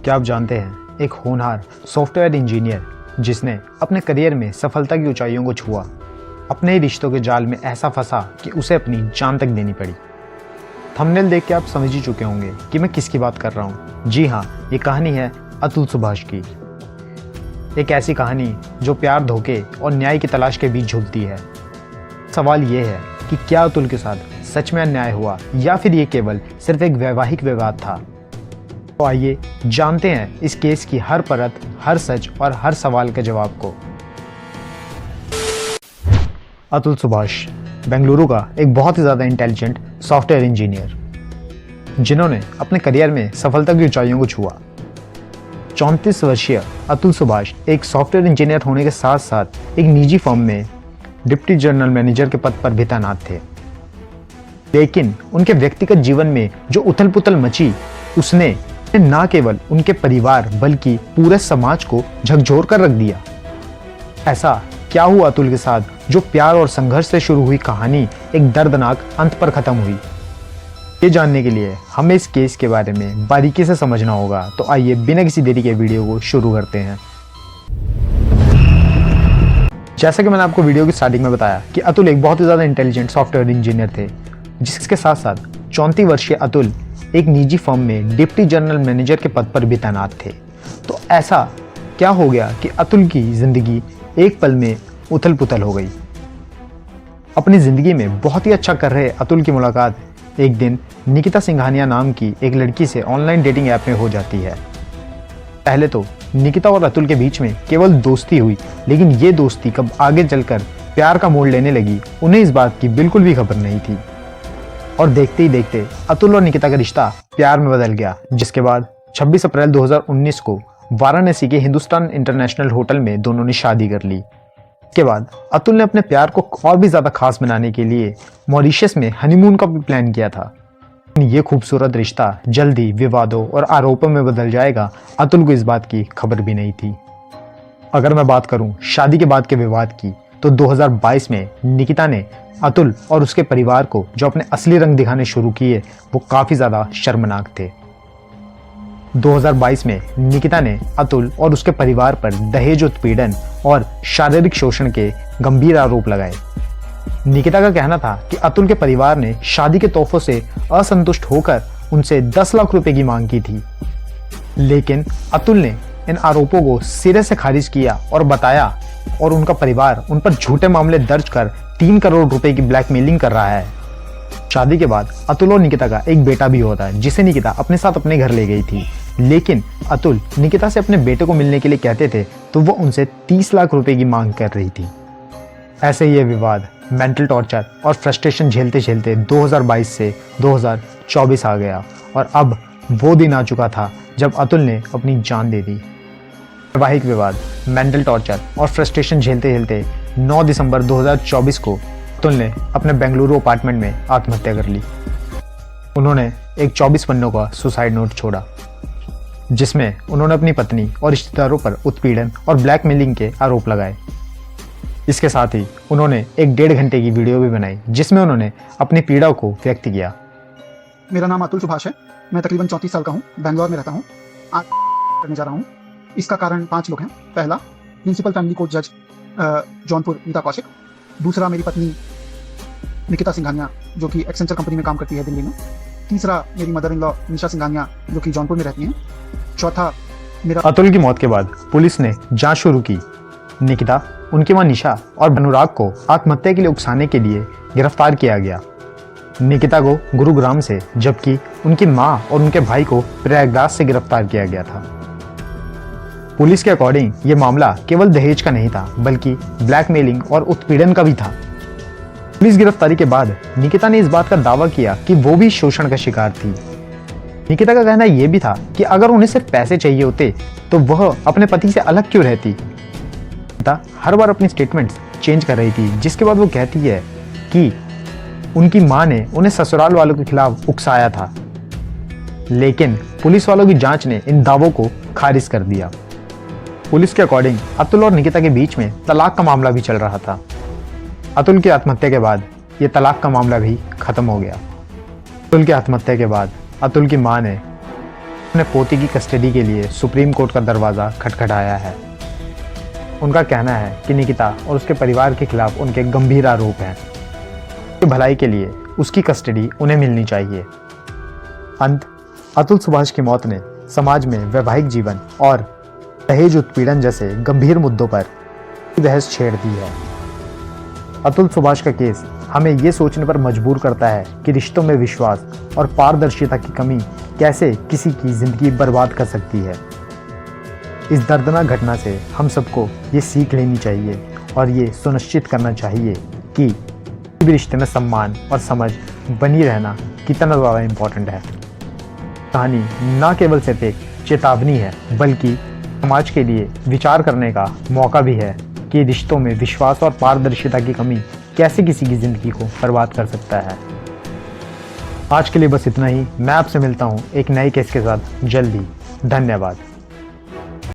क्या आप जानते हैं, एक होनहार सॉफ्टवेयर इंजीनियर जिसने अपने करियर में सफलता की ऊंचाइयों को छुआ, अपने ही रिश्तों के जाल में ऐसा फंसा कि उसे अपनी जान तक देनी पड़ी। थंबनेल देख के आप समझ ही चुके होंगे कि मैं किसकी बात कर रहा हूँ। जी हाँ, ये कहानी है अतुल सुभाष की। एक ऐसी कहानी जो प्यार, धोखे और न्याय की तलाश के बीच झूलती है। सवाल ये है कि क्या अतुल के साथ सच में अन्याय हुआ या फिर ये केवल सिर्फ एक वैवाहिक विवाद था। तो आइए जानते हैं इस केस की हर परत, हर सच और हर सवाल के जवाब को। अतुल सुभाष बेंगलुरु का एक बहुत ही ज़्यादा इंटेलिजेंट सॉफ्टवेयर इंजीनियर, जिन्होंने अपने करियर में सफलता की ऊंचाइयों को छुआ। 34 वर्षीय अतुल सुभाष एक सॉफ्टवेयर इंजीनियर होने के साथ साथ एक निजी फर्म में डिप्टी जनरल मैनेजर के पद पर भी तैनात थे। लेकिन उनके व्यक्तिगत जीवन में जो उथल पुथल मची, उसने न केवल उनके परिवार बल्कि पूरे समाज को झकझोर कर रख दिया। ऐसा क्या हुआ अतुल के साथ जो प्यार और संघर्ष से शुरू हुई कहानी एक दर्दनाक अंत पर खत्म हुई? ये जानने के लिए हमें इस केस के बारे में बारीकी से समझना होगा। तो आइए बिना किसी देरी के वीडियो को शुरू करते हैं। जैसा कि मैंने आपको वीडियो की स्टार्टिंग में बताया कि अतुल एक बहुत ही ज़्यादा इंटेलिजेंट सॉफ्टवेयर इंजीनियर थे, जिसके साथ साथ 34 वर्षीय अतुल एक निजी फर्म में डिप्टी जनरल मैनेजर के पद पर भी तैनात थे। तो ऐसा क्या हो गया कि अतुल की ज़िंदगी एक पल में उथल पुथल हो गई। अपनी ज़िंदगी में बहुत ही अच्छा कर रहे अतुल की मुलाकात एक दिन निकिता सिंघानिया नाम की एक लड़की से ऑनलाइन डेटिंग ऐप में हो जाती है। पहले तो निकिता और अतुल के बीच में केवल दोस्ती हुई, लेकिन ये दोस्ती कब आगे चलकर प्यार का मोड़ लेने लगी, उन्हें इस बात की बिल्कुल भी खबर नहीं थी। और देखते ही देखते अतुल और निकिता का रिश्ता प्यार में बदल गया, जिसके बाद 26 अप्रैल 2019 को वाराणसी के हिंदुस्तान इंटरनेशनल होटल में दोनों ने शादी कर ली। इसके बाद अतुल ने अपने प्यार को और भी ज़्यादा खास बनाने के लिए मॉरिशस में हनीमून का भी प्लान किया था। ये खूबसूरत रिश्ता जल्द ही विवादों और आरोपों में बदल जाएगा, अतुल को इस बात की खबर भी नहीं थी। अगर मैं बात करूं शादी के बाद के विवाद की, तो 2022 में निकिता ने अतुल और उसके परिवार को जो अपने असली रंग दिखाने शुरू किए, वो काफ़ी ज़्यादा शर्मनाक थे। 2022 में निकिता ने अतुल और उसके परिवार पर दहेज उत्पीड़न और शारीरिक शोषण के गंभीर आरोप लगाए। निकिता का कहना था कि अतुल के परिवार ने शादी के तोहफों से असंतुष्ट होकर उनसे 10 लाख रुपए की मांग की थी, लेकिन अतुल ने इन आरोपों को सिरे से खारिज किया और बताया और उनका परिवार उन पर झूठे मामले दर्ज कर 3 करोड़ रुपए की ब्लैकमेलिंग कर रहा है। शादी के बाद अतुल और निकिता का एक बेटा भी होता है, जिसे निकिता अपने साथ अपने घर ले गई थी। लेकिन अतुल निकिता से अपने बेटे को मिलने के लिए कहते थे तो वो उनसे 30 लाख रुपए की मांग कर रही थी। ऐसे ही ये विवाद, मेंटल टॉर्चर और फ्रस्ट्रेशन झेलते झेलते 2022 से 2024 आ गया और अब वो दिन आ चुका था जब अतुल ने अपनी जान दे दी। वैवाहिक विवाद, मेंटल टॉर्चर और फ्रस्ट्रेशन झेलते झेलते 9 दिसंबर 2024 को अतुल ने अपने बेंगलुरु अपार्टमेंट में आत्महत्या कर ली। उन्होंने एक 24 पन्नों का सुसाइड नोट छोड़ा, जिसमें उन्होंने अपनी पत्नी और रिश्तेदारों पर उत्पीड़न और ब्लैकमेलिंग के आरोप लगाए। इसके साथ ही उन्होंने एक 1.5 घंटे की वीडियो भी बनाई, जिसमें उन्होंने अपनी पीड़ा को व्यक्त किया। मेरा नाम अतुल सुभाष है। मैं तकरीबन 34 साल का हूँ, बैंगलोर में रहता हूँ। आज करने जा रहा हूँ। इसका कारण 5 लोग हैं। पहला, प्रिंसिपल फैमिली कोर्ट जज जौनपुर नीता कौशिक। दूसरा, मेरी पत्नी निकिता सिंघानिया, जो कि एक्सेंचर कंपनी में काम करती है दिल्ली में। तीसरा, मेरी मदर इन लॉ निशा सिंघानिया, जो कि जौनपुर में रहती हैं। चौथा, मेरा। अतुल की मौत के बाद पुलिस ने जांच शुरू की। निकिता, उनकी मां निशा और अनुराग को आत्महत्या के लिए उकसाने के लिए गिरफ्तार किया गया। निकिता को गुरुग्राम से, जबकि उनकी मां और उनके भाई को प्रयागराज से गिरफ्तार किया गया था। पुलिस के अकॉर्डिंग ये मामला केवल दहेज का नहीं था, बल्कि ब्लैकमेलिंग और उत्पीड़न का भी था। पुलिस गिरफ्तारी के बाद निकिता ने इस बात का दावा किया कि वो भी शोषण का शिकार थी। निकिता का कहना यह भी था कि अगर उन्हें सिर्फ पैसे चाहिए होते तो वह अपने पति से अलग क्यों रहती। निकिता हर बार अपनी स्टेटमेंट्स चेंज कर रही थी, जिसके बाद वो कहती है कि उनकी मां ने उन्हें ससुराल वालों के खिलाफ उकसाया था। लेकिन पुलिस वालों की जांच ने इन दावों को खारिज कर दिया। पुलिस के अकॉर्डिंग अतुल और निकिता के बीच में तलाक का मामला भी चल रहा था। अतुल की आत्महत्या के बाद ये तलाक का मामला भी खत्म हो गया। अतुल की आत्महत्या के बाद अतुल की मां ने अपने पोती की कस्टडी के लिए सुप्रीम कोर्ट का दरवाज़ा खटखटाया है। उनका कहना है कि निकिता और उसके परिवार के खिलाफ उनके गंभीर आरोप हैं। उसकी भलाई के लिए उसकी कस्टडी उन्हें मिलनी चाहिए। अंत, अतुल सुभाष की मौत ने समाज में वैवाहिक जीवन और दहेज उत्पीड़न जैसे गंभीर मुद्दों पर बहस छेड़ दी है। अतुल सुभाष का केस हमें ये सोचने पर मजबूर करता है कि रिश्तों में विश्वास और पारदर्शिता की कमी कैसे किसी की जिंदगी बर्बाद कर सकती है। इस दर्दनाक घटना से हम सबको ये सीख लेनी चाहिए और ये सुनिश्चित करना चाहिए कि किसी भी रिश्ते में सम्मान और समझ बनी रहना कितना ज़्यादा इम्पोर्टेंट है। कहानी न केवल सिर्फ एक चेतावनी है बल्कि समाज के लिए विचार करने का मौका भी है कि रिश्तों में विश्वास और पारदर्शिता की कमी कैसे किसी की ज़िंदगी को बर्बाद कर सकता है। आज के लिए बस इतना ही। मैं आपसे मिलता हूँ एक नए केस के साथ जल्दी। धन्यवाद।